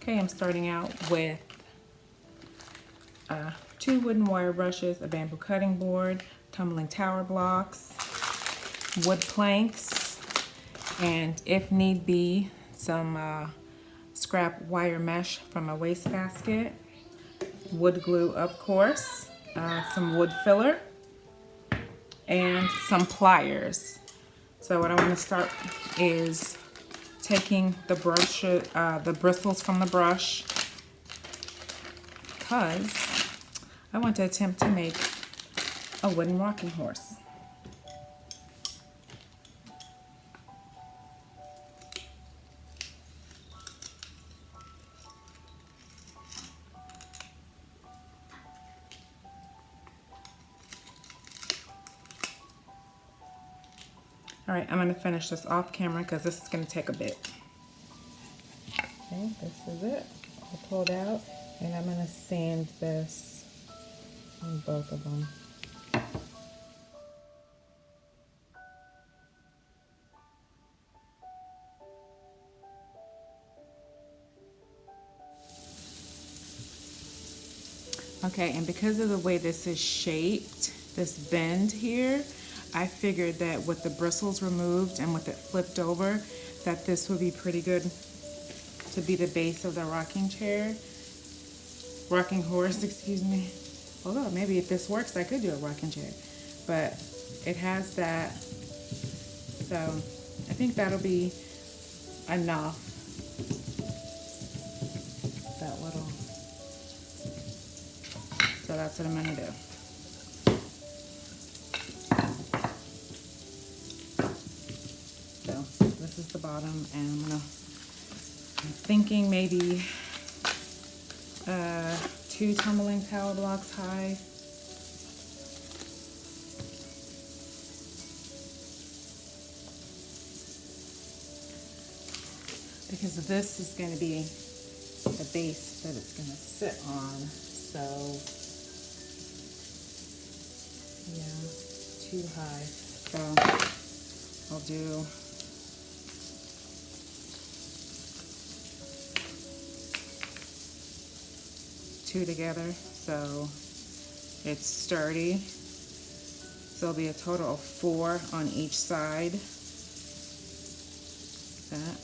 Okay, I'm starting out with 2 wooden wire brushes, a bamboo cutting board, tumbling tower blocks, wood planks, and if need be, some scrap wire mesh from a wastebasket, wood glue of course, some wood filler, and some pliers. So what I want to start is taking the brush, the bristles from the brush, because I want to attempt to make a wooden rocking horse. All right, I'm going to finish this off camera because this is going to take a bit. Okay, this is it. All pulled out, and I'm going to sand this on both of them. Okay, and because of the way this is shaped, this bend here, I figured that with the bristles removed and with it flipped over, that this would be pretty good to be the base of the rocking horse, excuse me. Although maybe if this works, I could do a rocking chair, but it has that, so I think that'll be enough. That little, so that's what I'm gonna do. So this is the bottom, and I'm thinking maybe 2 tumbling tower blocks high. Because this is going to be the base that it's going to sit on. So, yeah, too high. So I'll do two together, so it's sturdy. So it'll be a total of 4 on each side. That.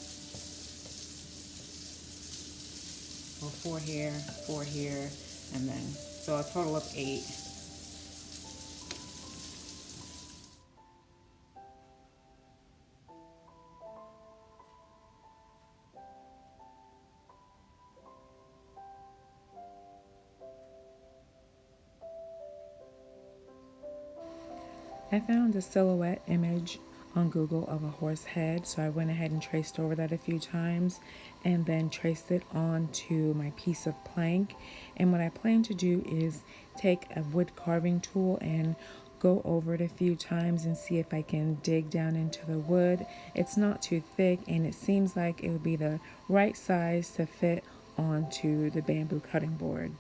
Well, 4 here, 4 here, and then, so a total of 8. I found a silhouette image on Google of a horse head, so I went ahead and traced over that a few times and then traced it onto my piece of plank. And what I plan to do is take a wood carving tool and go over it a few times and see if I can dig down into the wood. It's not too thick, and it seems like it would be the right size to fit onto the bamboo cutting board.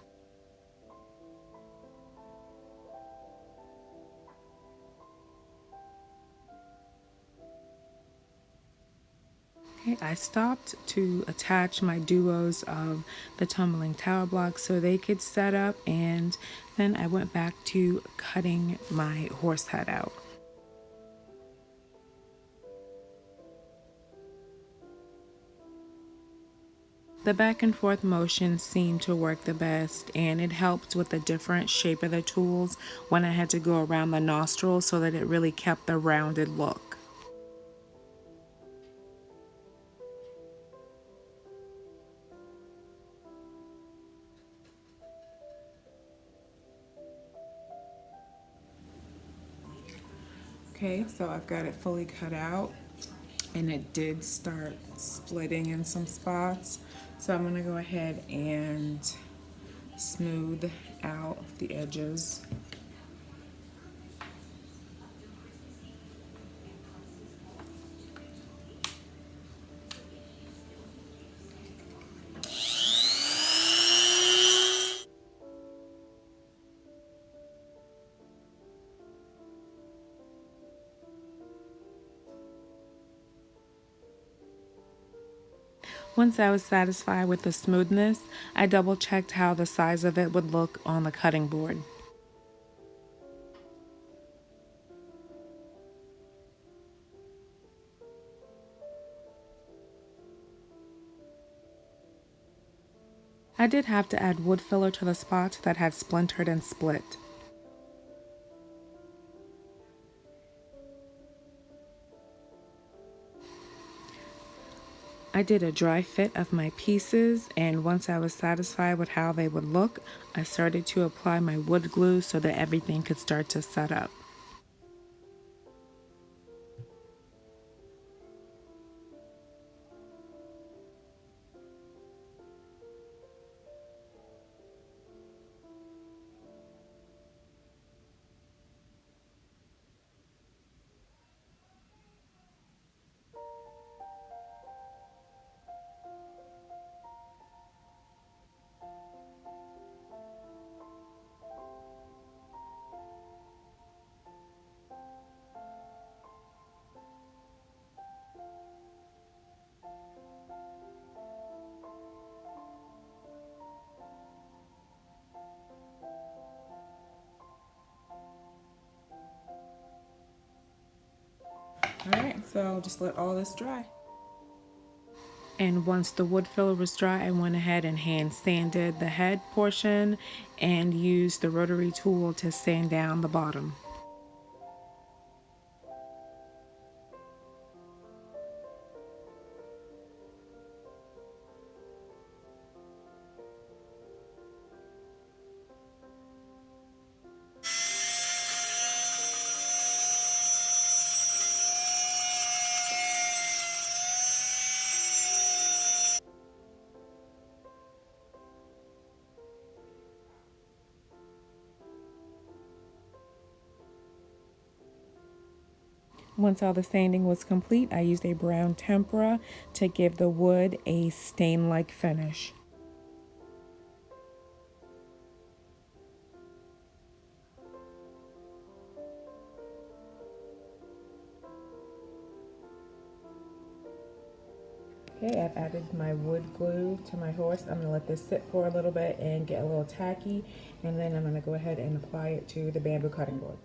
Okay, I stopped to attach my duos of the tumbling tower blocks so they could set up, and then I went back to cutting my horse head out. The back and forth motion seemed to work the best, and it helped with the different shape of the tools when I had to go around the nostrils so that it really kept the rounded look. Okay, so I've got it fully cut out, and it did start splitting in some spots. So I'm gonna go ahead and smooth out the edges. Once I was satisfied with the smoothness, I double checked how the size of it would look on the cutting board. I did have to add wood filler to the spots that had splintered and split. I did a dry fit of my pieces, and once I was satisfied with how they would look, I started to apply my wood glue so that everything could start to set up. Alright, so just let all this dry. And once the wood filler was dry, I went ahead and hand sanded the head portion and used the rotary tool to sand down the bottom. Once all the sanding was complete, I used a brown tempera to give the wood a stain-like finish. Okay, I've added my wood glue to my horse. I'm going to let this sit for a little bit and get a little tacky, and then I'm going to go ahead and apply it to the bamboo cutting board.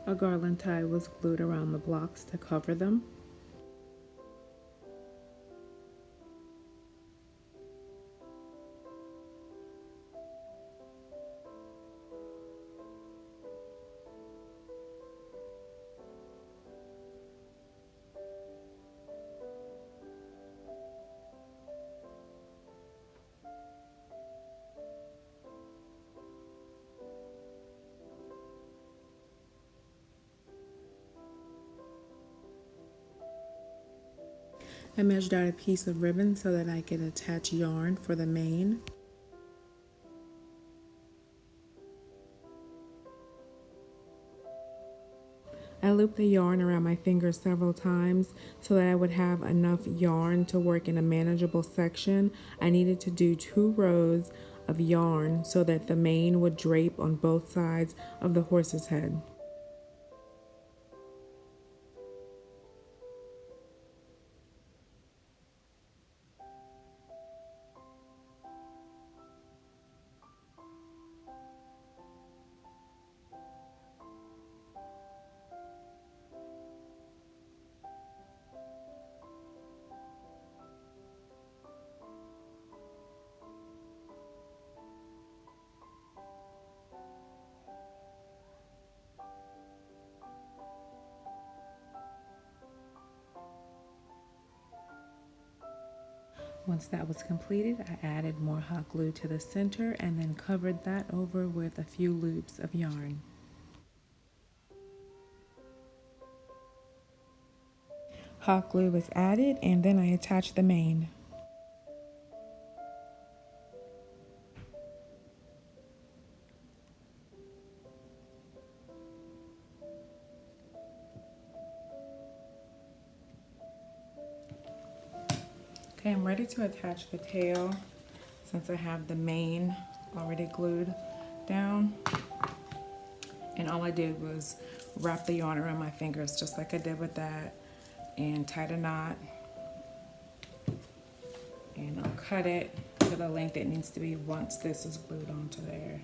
A garland tie was glued around the blocks to cover them. I measured out a piece of ribbon so that I could attach yarn for the mane. I looped the yarn around my fingers several times so that I would have enough yarn to work in a manageable section. I needed to do 2 rows of yarn so that the mane would drape on both sides of the horse's head. Once that was completed, I added more hot glue to the center and then covered that over with a few loops of yarn. Hot glue is added, and then I attach the mane. Okay, I'm ready to attach the tail since I have the mane already glued down. And all I did was wrap the yarn around my fingers just like I did with that and tied a knot. And I'll cut it to the length it needs to be once this is glued onto there.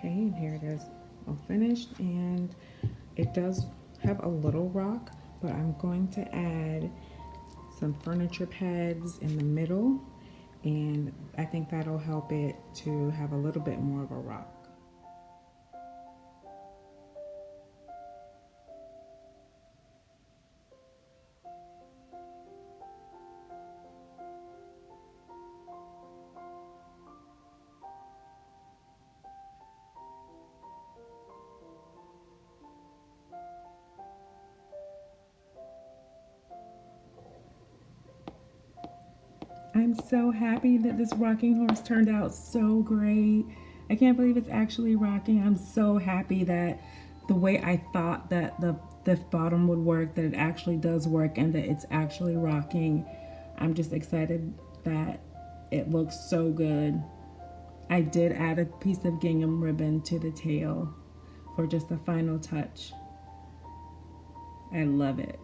Okay, and here it is all finished, and it does have a little rock, but I'm going to add some furniture pads in the middle, and I think that'll help it to have a little bit more of a rock. I'm so happy that this rocking horse turned out so great. I can't believe it's actually rocking. I'm so happy that the way I thought that the bottom would work, that it actually does work and that it's actually rocking. I'm just excited that it looks so good. I did add a piece of gingham ribbon to the tail for just a final touch. I love it.